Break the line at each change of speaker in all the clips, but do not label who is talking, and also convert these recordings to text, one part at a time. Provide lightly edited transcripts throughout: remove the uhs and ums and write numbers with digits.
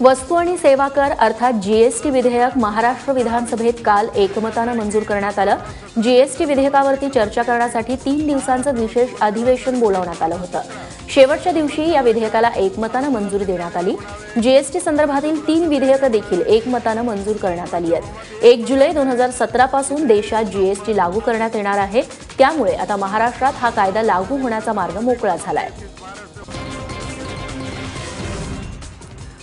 वस्तू आणि सेवा कर अर्थात जीएसटी विधेयक महाराष्ट्र विधानसभेत काल एकमतानं मंजूर करण्यात आलं। जीएसटी विधेयकावरती चर्चा करण्यासाठी 3 दिवसांचं विशेष अधिवेशन बोलावण्यात आलं होतं। शेवटच्या दिवशी या विधेयकाला एकमतानं मंजुरी देण्यात आली। जीएसटी संदर्भातील 3 विधेयकं देखील एकमतानं मंजूर करण्यात आली आहेत। 1 जुलै 2017 पासून देशात जीएसटी लागू करण्यात येणार आहे। त्यामुळे आता महाराष्ट्रात हा कायदा लागू होण्याचा मार्ग मोकळा झालाय।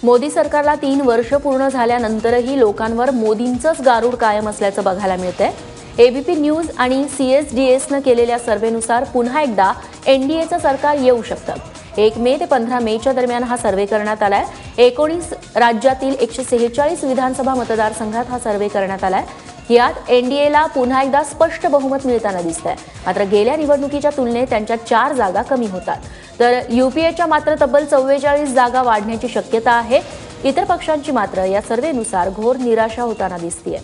मोदी सरकारला 3 वर्ष पूर्ण झाल्यानंतरही लोकांवर मोदींचंच गारूड कायम असल्याचं बघायला मिळतंय। एबीपी न्यूज आणि सीएसडीएसनं केलेल्या सर्व्हेनुसार पुन्हा एकदा एनडीएचं सरकार येऊ शकतं। 1 मे ते 15 मेच्या दरम्यान हा सर्व्हे करण्यात आलाय। 19 राज्यातील 146 विधानसभा मतदारसंघात हा सर्व्हे करण्यात आलाय। यात एनडीएला पुन्हा एकदा स्पष्ट बहुमत मिळताना दिसतंय। मात्र गेल्या निवडणुकीच्या तुलनेत त्यांच्या 4 जागा कमी होतात, तर यूपीएच्या मात्र तब्बल 44 जागा वाढण्याची शक्यता आहे। इतर पक्षांची मात्र या सर्व्हेनुसार घोर निराशा होताना दिसतेय।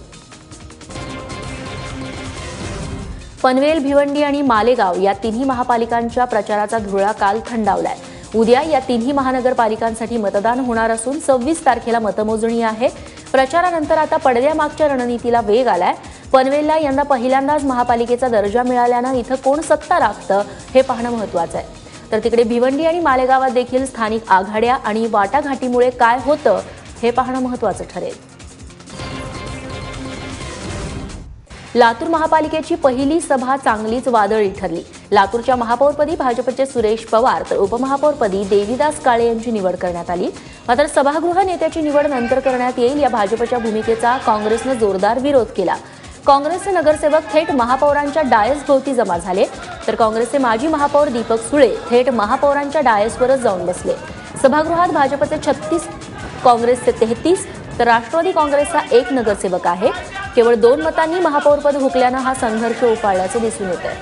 पनवेल, भिवंडी आणि मालेगाव या तिन्ही महापालिकांच्या प्रचाराचा धुळा काल थंडावलाय। उद्या या तिन्ही महानगरपालिकांसाठी मतदान होणार असून 26 तारखेला मतमोजणी आहे। प्रचारानंतर आता पडद्यामागच्या रणनीतीला वेग आलाय। पनवेलला यंदा पहिल्यांदाच महापालिकेचा दर्जा मिळाल्यानं इथं कोण सत्ता राखतं हे पाहणं महत्त्वाचं आहे। तर तिकडे भिवंडी आणि मालेगावात देखील स्थानिक आघाड्या आणि वाटाघाटीमुळे काय होतं हे पाहणं महत्त्वाचं ठरेल। लातूर महापालिकेची पहिली सभा चांगलीच वादळी ठरली। लातूरच्या महापौरपदी भाजपचे सुरेश पवार तर उपमहापौरपदी देवीदास काळे यांची निवड करण्यात आली। मात्र सभागृह नेत्याची निवड नंतर करण्यात येईल या भाजपच्या भूमिकेचा काँग्रेसनं जोरदार विरोध केला। काँग्रेसचे नगरसेवक थेट महापौरांच्या डायसभोवती जमा झाले, तर काँग्रेसचे माजी महापौर दीपक सुळे थेट महापौरांच्या डायसवरच जाऊन बसले। सभागृहात भाजपचे 36, काँग्रेसचे 33 तर राष्ट्रवादी काँग्रेसचा 1 नगरसेवक आहे। केवळ 2 मतांनी महापौरपद हुकल्यानं हा संघर्ष उफाळल्याचं दिसून येतंय।